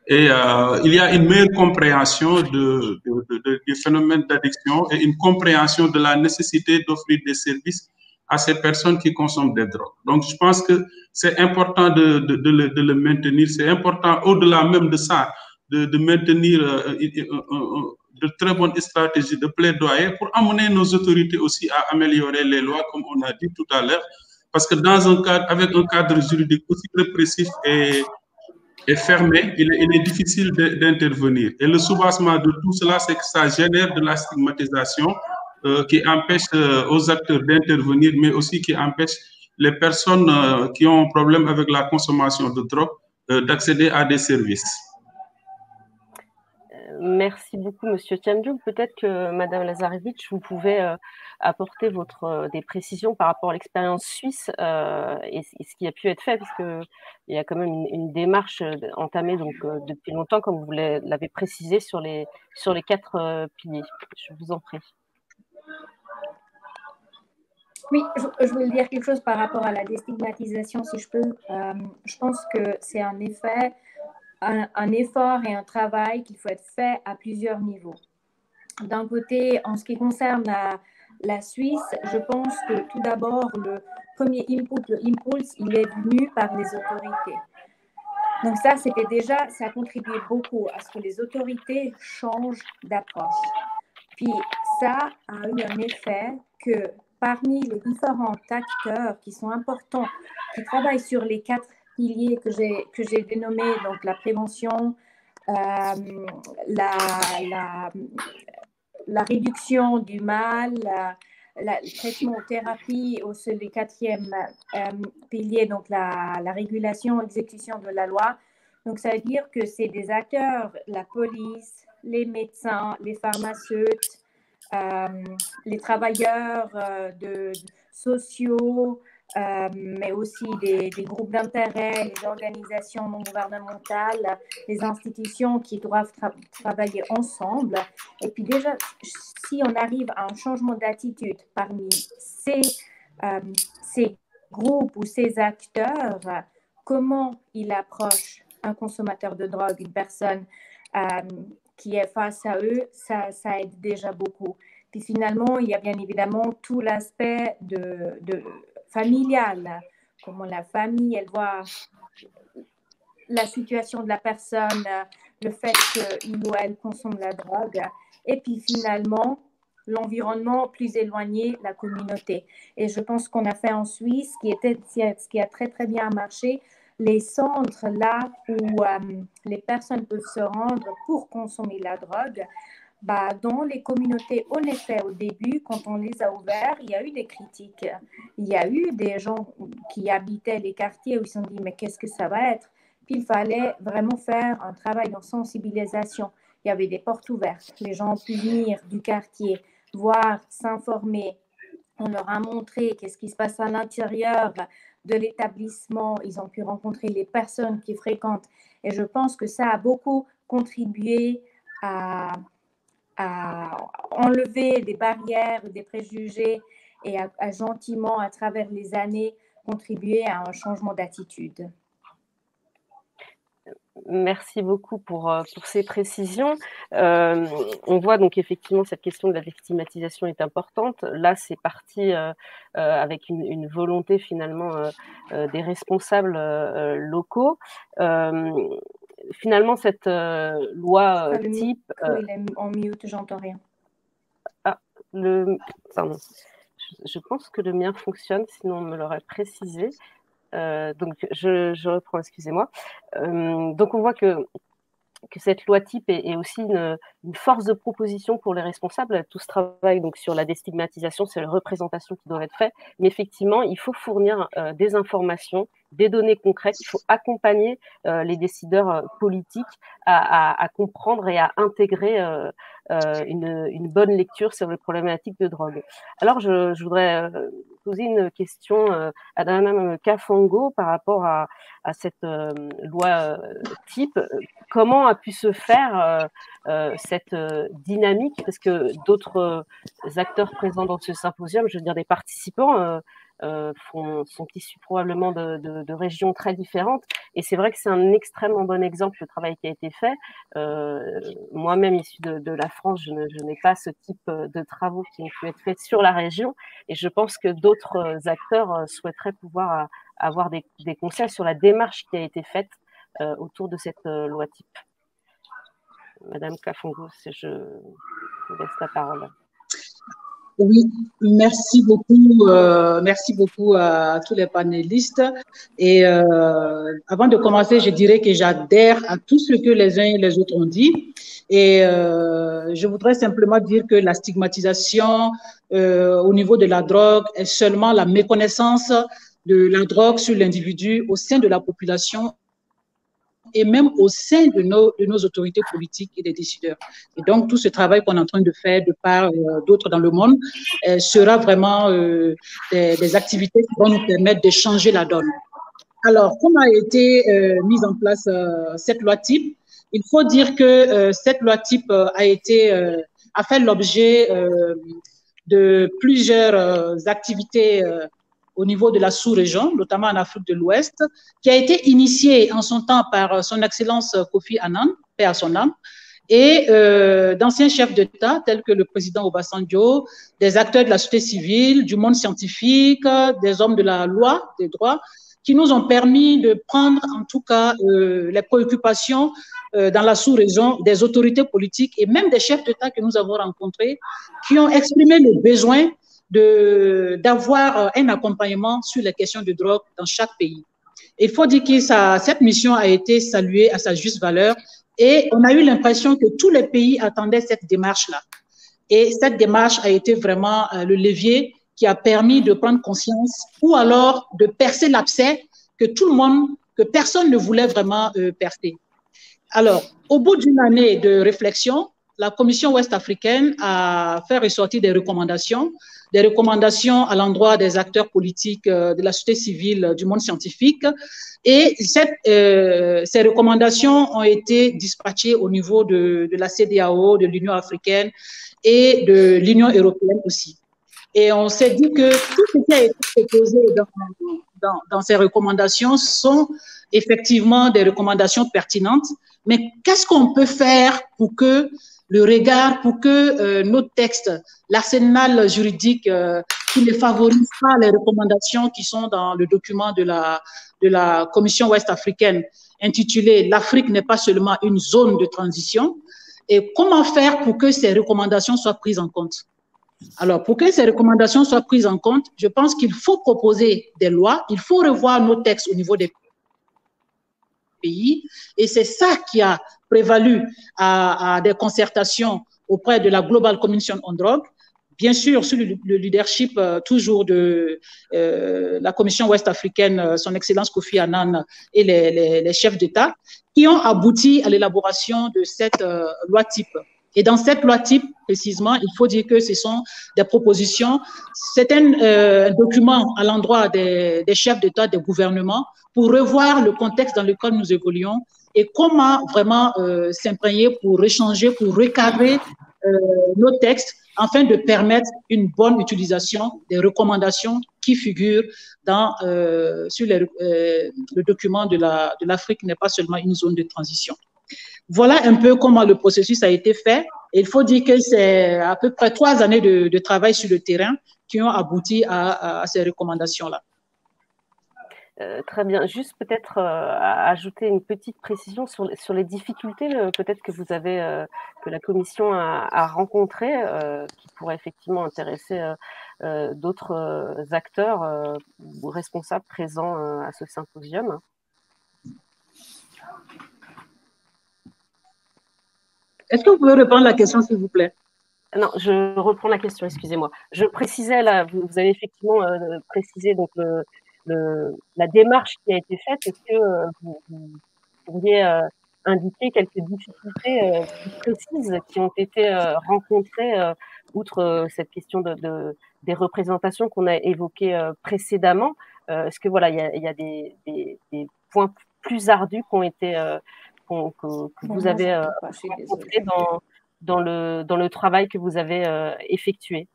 Et il y a une meilleure compréhension du phénomène d'addiction et une compréhension de la nécessité d'offrir des services à ces personnes qui consomment des drogues. Donc, je pense que c'est important de le maintenir. C'est important, au-delà même de ça, de maintenir de très bonnes stratégies de plaidoyer pour amener nos autorités aussi à améliorer les lois, comme on a dit tout à l'heure. Parce que avec un cadre juridique aussi répressif et fermé, il est difficile d'intervenir. Et le soubassement de tout cela, c'est que ça génère de la stigmatisation qui empêche aux acteurs d'intervenir, mais aussi qui empêche les personnes qui ont un problème avec la consommation de drogue d'accéder à des services. Merci beaucoup, Monsieur Thiamdou. Peut-être que Madame Lazarevitch, vous pouvez apporter des précisions par rapport à l'expérience suisse et ce qui a pu être fait, parce qu'il y a quand même une démarche entamée donc, depuis longtemps, comme vous l'avez précisé, sur les 4 piliers. Je vous en prie. Oui, je voulais dire quelque chose par rapport à la déstigmatisation, si je peux. Je pense que c'est en effet un effort et un travail qu'il faut être fait à plusieurs niveaux. D'un côté, en ce qui concerne la Suisse, je pense que tout d'abord, le premier input, le impulse, il est venu par les autorités. Donc ça, c'était déjà, ça a contribué beaucoup à ce que les autorités changent d'approche. Puis ça a eu un effet que parmi les différents acteurs qui sont importants, qui travaillent sur les 4 piliers que j'ai dénommés, donc la prévention, la réduction du mal, le traitement, thérapie, aussi le 4e pilier, donc la régulation, l'exécution de la loi. Donc, ça veut dire que c'est des acteurs, la police, les médecins, les pharmaceutes, les travailleurs sociaux, mais aussi des groupes d'intérêt, les organisations non gouvernementales, les institutions qui doivent travailler ensemble. Et puis déjà, si on arrive à un changement d'attitude parmi ces groupes ou ces acteurs, comment ils approchent un consommateur de drogue, une personne qui est face à eux, ça aide déjà beaucoup. Puis finalement, il y a bien évidemment tout l'aspect de familial, comment la famille, elle voit la situation de la personne, le fait qu'il ou elle consomme la drogue, et puis finalement, l'environnement plus éloigné, la communauté. Et je pense qu'on a fait en Suisse, ce qui a très, très bien marché, les centres là où les personnes peuvent se rendre pour consommer la drogue, dans les communautés, en effet, au début, quand on les a ouverts, il y a eu des critiques. Il y a eu des gens qui habitaient les quartiers où ils se sont dit, mais qu'est-ce que ça va être? Puis il fallait vraiment faire un travail de sensibilisation. Il y avait des portes ouvertes. Les gens ont pu venir du quartier, voir, s'informer. On leur a montré qu'est-ce qui se passe à l'intérieur de l'établissement. Ils ont pu rencontrer les personnes qui fréquentent. Et je pense que ça a beaucoup contribué à enlever des barrières, des préjugés et à gentiment, à travers les années, contribuer à un changement d'attitude. Merci beaucoup pour ces précisions. On voit donc effectivement cette question de la déstigmatisation est importante. Là, c'est parti avec une volonté finalement des responsables locaux. Finalement, cette loi type... il est en mute, j'entends rien. Ah, pardon. Je pense que le mien fonctionne, sinon on me l'aurait précisé. Donc, je reprends, excusez-moi. Donc, on voit que cette loi type est aussi une force de proposition pour les responsables. Tout ce travail donc, sur la déstigmatisation, c'est la représentation qui doit être faite. Mais effectivement, il faut fournir des informations, des données concrètes. Il faut accompagner les décideurs politiques à comprendre et à intégrer une bonne lecture sur les problématiques de drogue. Alors, je voudrais poser une question à Mme Kafango par rapport à cette loi type. Comment a pu se faire cette dynamique? Parce que d'autres acteurs présents dans ce symposium, je veux dire des participants, sont issus probablement de régions très différentes. Et c'est vrai que c'est un extrêmement bon exemple, le travail qui a été fait. Moi-même, issue de la France, je n'ai pas ce type de travaux qui ont pu être faits sur la région. Et je pense que d'autres acteurs souhaiteraient pouvoir avoir des conseils sur la démarche qui a été faite autour de cette loi type. Madame Kafango, je vous laisse la parole. Oui, merci beaucoup à tous les panélistes. Et avant de commencer, je dirais que j'adhère à tout ce que les uns et les autres ont dit. Et je voudrais simplement dire que la stigmatisation au niveau de la drogue est seulement la méconnaissance de la drogue sur l'individu au sein de la population et même au sein de nos autorités politiques et des décideurs. Et donc, tout ce travail qu'on est en train de faire de part d'autres dans le monde sera vraiment des activités qui vont nous permettre de changer la donne. Alors, comment a été mise en place cette loi type? Il faut dire que cette loi type a fait l'objet de plusieurs activités au niveau de la sous-région, notamment en Afrique de l'Ouest, qui a été initiée en son temps par son Excellence Kofi Annan, paix à son âme, et d'anciens chefs d'État tels que le président Obasanjo, des acteurs de la société civile, du monde scientifique, des hommes de la loi, des droits, qui nous ont permis de prendre en tout cas les préoccupations dans la sous-région des autorités politiques et même des chefs d'État que nous avons rencontrés, qui ont exprimé le besoin d'avoir un accompagnement sur les questions de drogue dans chaque pays. Il faut dire que cette mission a été saluée à sa juste valeur et on a eu l'impression que tous les pays attendaient cette démarche-là. Et cette démarche a été vraiment le levier qui a permis de prendre conscience ou alors de percer l'abcès que personne ne voulait vraiment percer. Alors, au bout d'une année de réflexion, la Commission ouest-africaine a fait ressortir des recommandations à l'endroit des acteurs politiques, de la société civile, du monde scientifique. Et ces recommandations ont été dispatchées au niveau de la CEDEAO, de l'Union africaine et de l'Union européenne aussi. Et on s'est dit que tout ce qui a été proposé dans ces recommandations sont effectivement des recommandations pertinentes. Mais qu'est-ce qu'on peut faire pour que nos textes, l'arsenal juridique qui ne favorise pas les recommandations qui sont dans le document de la Commission ouest-africaine intitulé « L'Afrique n'est pas seulement une zone de transition » et comment faire pour que ces recommandations soient prises en compte? Alors, pour que ces recommandations soient prises en compte, je pense qu'il faut proposer des lois, il faut revoir nos textes au niveau des pays, et c'est ça qui a prévalu à des concertations auprès de la Global Commission on Drug, bien sûr sous le leadership toujours de la Commission ouest-africaine, son Excellence Kofi Annan et les chefs d'État, qui ont abouti à l'élaboration de cette loi type. Et dans cette loi type, précisément, il faut dire que ce sont des propositions, c'est un document à l'endroit des chefs d'État, des gouvernements, pour revoir le contexte dans lequel nous évoluons et comment vraiment s'imprégner pour échanger, pour recadrer nos textes, afin de permettre une bonne utilisation des recommandations qui figurent sur le document de l'Afrique n'est pas seulement une zone de transition. Voilà un peu comment le processus a été fait. Et il faut dire que c'est à peu près 3 années de travail sur le terrain qui ont abouti à ces recommandations-là. Très bien. Juste peut-être ajouter une petite précision sur les difficultés peut-être que vous avez, que la Commission a rencontrées, qui pourraient effectivement intéresser d'autres acteurs ou responsables présents à ce symposium. Est-ce que vous pouvez répondre à la question, s'il vous plaît? Non, je reprends la question, excusez-moi. Je précisais, là, vous avez effectivement précisé donc, la démarche qui a été faite. Est-ce que vous pourriez indiquer quelques difficultés précises qui ont été rencontrées, outre cette question des représentations qu'on a évoquées précédemment? Est-ce que voilà, il y a des points plus ardus qui ont été que vous avez rencontrés dans le travail que vous avez effectué?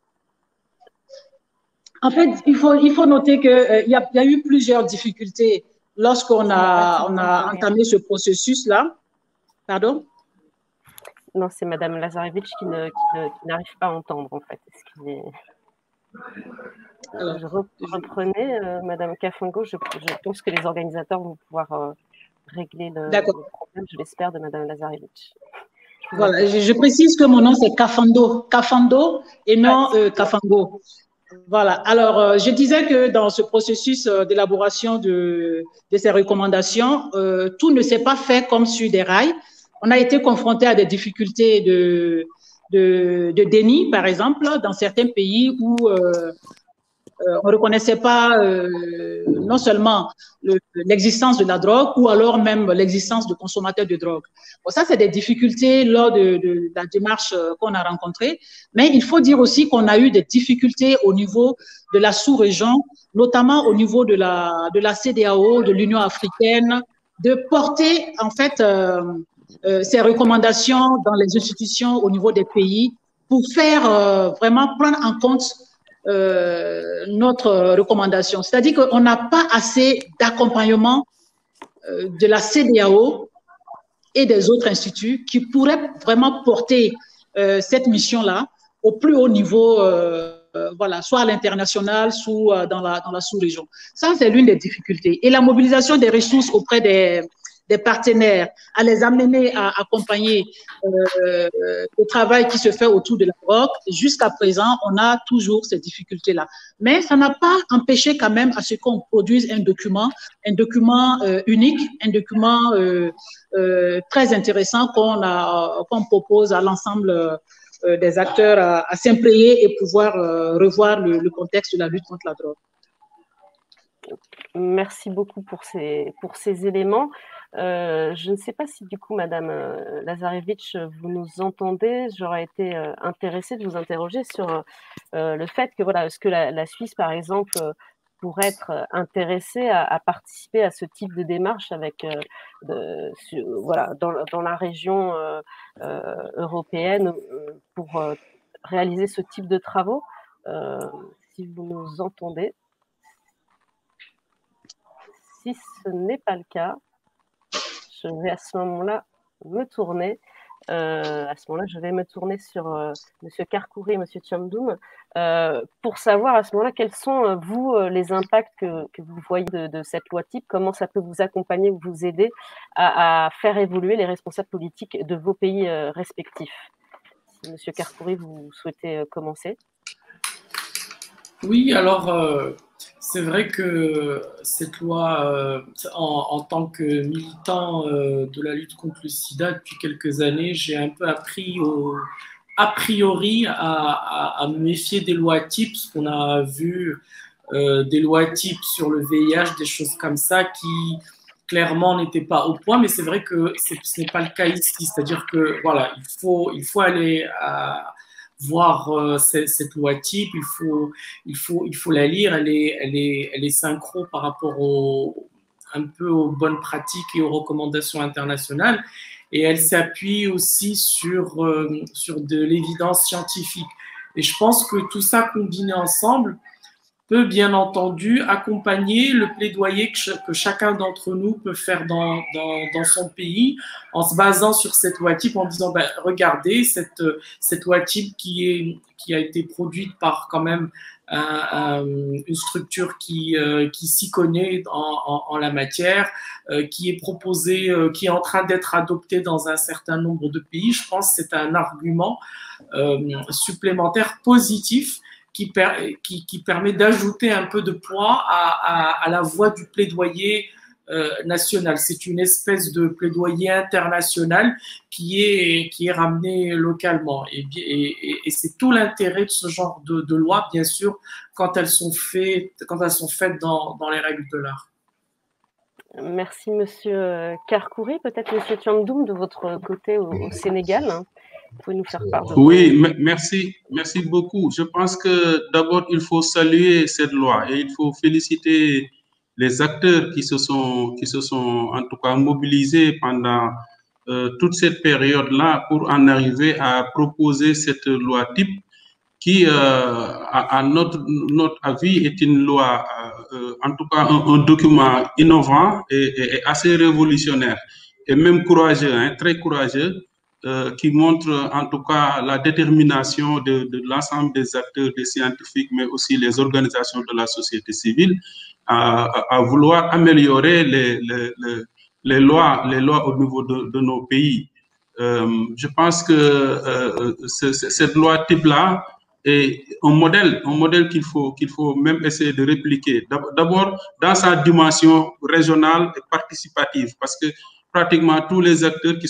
En fait, il faut noter qu'il y a eu plusieurs difficultés lorsqu'on a entamé ce processus-là. Pardon? Non, c'est Madame Lazarevich qui n'arrive pas à entendre, en fait. Je reprenais, Madame Kafango, je pense que les organisateurs vont pouvoir régler le problème, je l'espère, de Madame Lazarevich. Voilà, je précise que mon nom c'est Kafando et non Kafango. Voilà, alors je disais que dans ce processus d'élaboration de ces recommandations, tout ne s'est pas fait comme sur des rails. On a été confronté à des difficultés de déni, par exemple, dans certains pays où on ne reconnaissait pas non seulement l'existence de la drogue ou alors même l'existence de consommateurs de drogue. Bon, ça, c'est des difficultés lors de la démarche qu'on a rencontrée. Mais il faut dire aussi qu'on a eu des difficultés au niveau de la sous-région, notamment au niveau de la CEDEAO, de l'Union africaine, de porter en fait ces recommandations dans les institutions au niveau des pays pour faire vraiment prendre en compte notre recommandation. C'est-à-dire qu'on n'a pas assez d'accompagnement de la CEDEAO et des autres instituts qui pourraient vraiment porter cette mission-là au plus haut niveau, voilà, soit à l'international, soit dans la sous-région. Ça, c'est l'une des difficultés. Et la mobilisation des ressources auprès des partenaires, à les amener à accompagner le travail qui se fait autour de la drogue. Jusqu'à présent, on a toujours ces difficultés-là. Mais ça n'a pas empêché quand même à ce qu'on produise un document unique, un document très intéressant qu'on propose à l'ensemble des acteurs à s'imprégner et pouvoir revoir le contexte de la lutte contre la drogue. Merci beaucoup pour ces éléments. Je ne sais pas si du coup, Madame Lazarevitch, vous nous entendez. J'aurais été intéressée de vous interroger sur le fait que, voilà, est-ce que la Suisse, par exemple, pourrait être intéressée à participer à ce type de démarche avec, voilà, dans la région européenne pour réaliser ce type de travaux, si vous nous entendez. Si ce n'est pas le cas, je vais à ce moment-là me tourner. Sur Monsieur Karkouri et Monsieur Thiamdoum pour savoir à ce moment-là quels sont, vous, les impacts que vous voyez de cette loi type, comment ça peut vous accompagner ou vous aider à faire évoluer les responsables politiques de vos pays respectifs. Si Monsieur Karkouri, vous souhaitez commencer. Oui, alors c'est vrai que cette loi, en tant que militant de la lutte contre le sida depuis quelques années, j'ai un peu appris a priori à me méfier des lois types, parce qu'on a vu des lois types sur le VIH, des choses comme ça qui clairement n'étaient pas au point, mais c'est vrai que ce n'est pas le cas ici, c'est-à-dire que voilà, il faut aller voir cette loi type, il faut la lire, elle est synchro par rapport un peu aux bonnes pratiques et aux recommandations internationales, et elle s'appuie aussi sur de l'évidence scientifique. Et je pense que tout ça combiné ensemble peut bien entendu accompagner le plaidoyer que chacun d'entre nous peut faire dans son pays en se basant sur cette loi type, en disant ben, regardez cette loi type qui a été produite par quand même une structure qui s'y connaît en la matière, qui est proposée, qui est en train d'être adoptée dans un certain nombre de pays. Je pense que c'est un argument supplémentaire positif qui permet d'ajouter un peu de poids à la voix du plaidoyer national. C'est une espèce de plaidoyer international qui est ramené localement. Et c'est tout l'intérêt de ce genre de loi, bien sûr, quand elles sont faites dans les règles de l'art. Merci, Monsieur Karkouri. Peut-être Monsieur Thiamdoum, de votre côté au Sénégal. Vous pouvez nous faire part de Oui, merci beaucoup. Je pense que d'abord, il faut saluer cette loi et il faut féliciter les acteurs qui se sont en tout cas mobilisés pendant toute cette période-là pour en arriver à proposer cette loi type qui, à notre avis, est une loi, en tout cas un document innovant et assez révolutionnaire et même courageux, hein, très courageux. Qui montre en tout cas la détermination de l'ensemble des acteurs, des scientifiques, mais aussi les organisations de la société civile à vouloir améliorer les lois au niveau de nos pays. Je pense que cette loi type-là est un modèle qu'il faut même essayer de répliquer. D'abord, dans sa dimension régionale et participative, parce que pratiquement tous les acteurs qui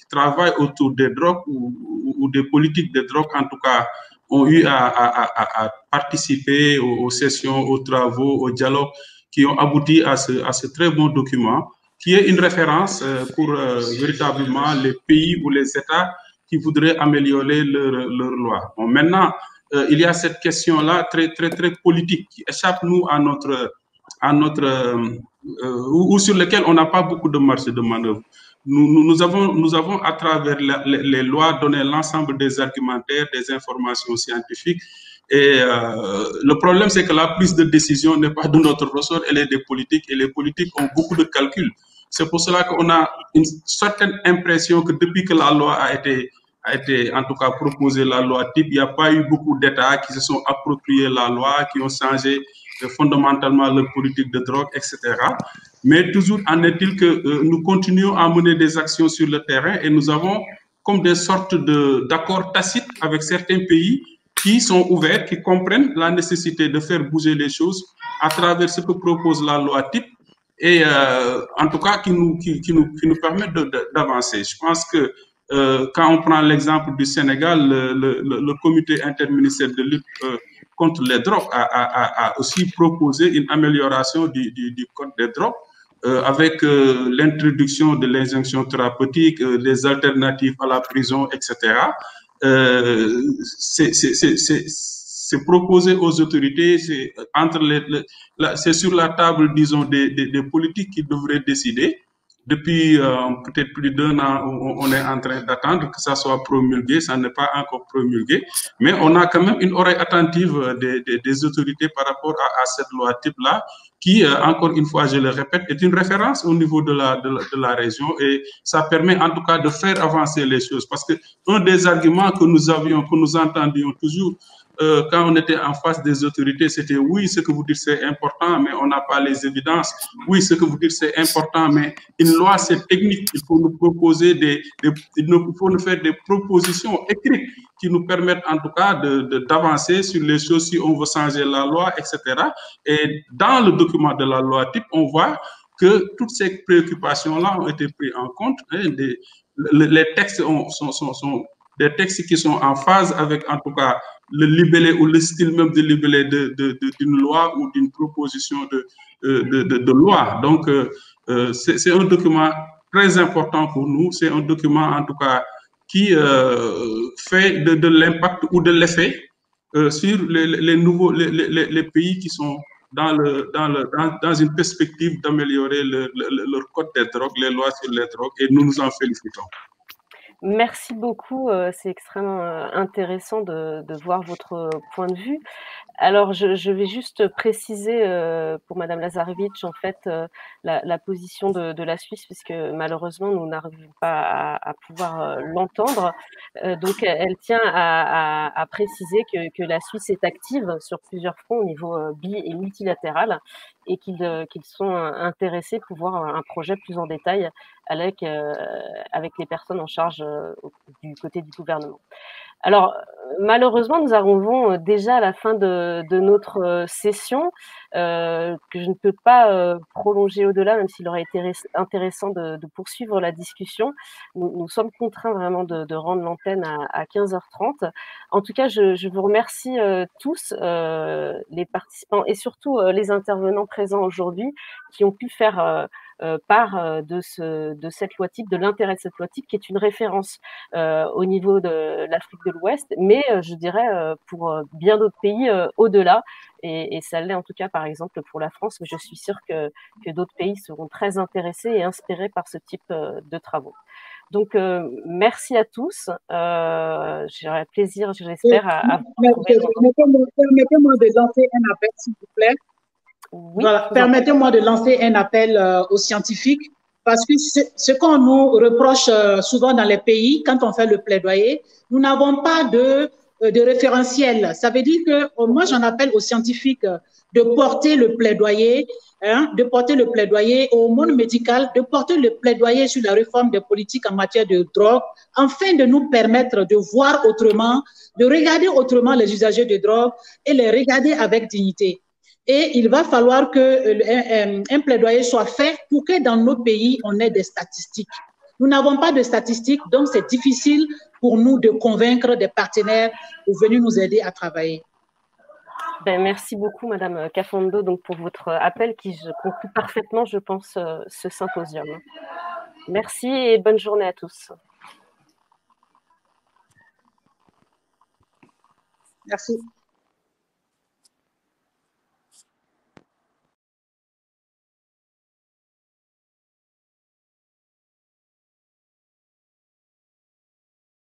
travaillent autour des drogues ou des politiques de drogue, en tout cas, ont eu à participer aux sessions, aux travaux, aux dialogues qui ont abouti à ce très bon document, qui est une référence pour véritablement les pays ou les États qui voudraient améliorer leur loi. Bon, maintenant, il y a cette question-là très, très, très politique qui échappe, nous, ou sur lequel on n'a pas beaucoup de marge de manœuvre. nous avons à travers les lois donné l'ensemble des argumentaires, des informations scientifiques. Et le problème, c'est que la prise de décision n'est pas de notre ressort, elle est des politiques, et les politiques ont beaucoup de calculs. C'est pour cela qu'on a une certaine impression que depuis que la loi a été en tout cas proposée, la loi type, il n'y a pas eu beaucoup d'États qui se sont appropriés la loi, qui ont changé fondamentalement leur politique de drogue, etc. Mais toujours en est-il que nous continuons à mener des actions sur le terrain et nous avons comme des sortes d'accords tacites avec certains pays qui sont ouverts, qui comprennent la nécessité de faire bouger les choses à travers ce que propose la loi type et en tout cas qui nous permettent d'avancer. Je pense que quand on prend l'exemple du Sénégal, le comité interministériel de lutte contre les drogues a aussi proposé une amélioration du code des drogues avec l'introduction de l'injonction thérapeutique, des alternatives à la prison, etc. C'est proposé aux autorités, c'est sur la table, disons, des politiques qui devraient décider. Depuis peut-être plus d'1 an, on est en train d'attendre que ça soit promulgué. Ça n'est pas encore promulgué, mais on a quand même une oreille attentive des autorités par rapport à cette loi type-là, qui, encore une fois, je le répète, est une référence au niveau de la région et ça permet en tout cas de faire avancer les choses. Parce que un des arguments que nous entendions toujours quand on était en face des autorités, c'était oui, ce que vous dites c'est important, mais on n'a pas les évidences. Oui, ce que vous dites c'est important, mais une loi c'est technique. Il faut nous proposer il faut nous faire des propositions écrites qui nous permettent en tout cas d'avancer sur les choses si on veut changer la loi, etc. Et dans le document de la loi type, on voit que toutes ces préoccupations-là ont été prises en compte. Hein, les textes sont des textes qui sont en phase avec, en tout cas, le libellé ou le style même de libellé d'une loi ou d'une proposition de loi. Donc, c'est un document très important pour nous. C'est un document, en tout cas, qui fait de l'impact ou de l'effet sur les pays qui sont dans une perspective d'améliorer leur code des drogues, les lois sur les drogues, et nous nous en félicitons. Merci beaucoup, c'est extrêmement intéressant de voir votre point de vue. Alors, je vais juste préciser pour Madame Lazarevitch, en fait, la position de la Suisse, puisque malheureusement, nous n'arrivons pas à pouvoir l'entendre. Donc, elle tient à préciser que la Suisse est active sur plusieurs fronts au niveau bi- et multilatéral et qu'ils sont intéressés pour voir un projet plus en détail avec les personnes en charge du côté du gouvernement. Alors, malheureusement, nous arrivons déjà à la fin de notre session, que je ne peux pas prolonger au-delà, même s'il aurait été intéressant de poursuivre la discussion. Nous sommes contraints vraiment de rendre l'antenne à 15h30. En tout cas, je vous remercie tous, les participants et surtout les intervenants présents aujourd'hui qui ont pu faire part de cette loi type, de l'intérêt de cette loi type, qui est une référence au niveau de l'Afrique de l'Ouest, mais je dirais pour bien d'autres pays au-delà, et ça l'est en tout cas par exemple pour la France, mais je suis sûre que d'autres pays seront très intéressés et inspirés par ce type de travaux. Donc, merci à tous. J'aurai plaisir, je l'espère, à vous retrouver. Permettez-moi de lancer un appel, s'il vous plaît. Oui, voilà, permettez-moi de lancer un appel aux scientifiques, parce que ce qu'on nous reproche souvent dans les pays, quand on fait le plaidoyer, nous n'avons pas de référentiel. Ça veut dire que moi, j'en appelle aux scientifiques de porter le plaidoyer, de porter le plaidoyer au monde médical, de porter le plaidoyer sur la réforme des politiques en matière de drogue, afin de nous permettre de voir autrement, de regarder autrement les usagers de drogue et les regarder avec dignité. Et il va falloir qu'un plaidoyer soit fait pour que dans nos pays, on ait des statistiques. Nous n'avons pas de statistiques, donc c'est difficile pour nous de convaincre des partenaires pour venir nous aider à travailler. Ben, merci beaucoup, Madame Kafondo, donc, pour votre appel qui conclut parfaitement, je pense, ce symposium. Merci et bonne journée à tous. Merci.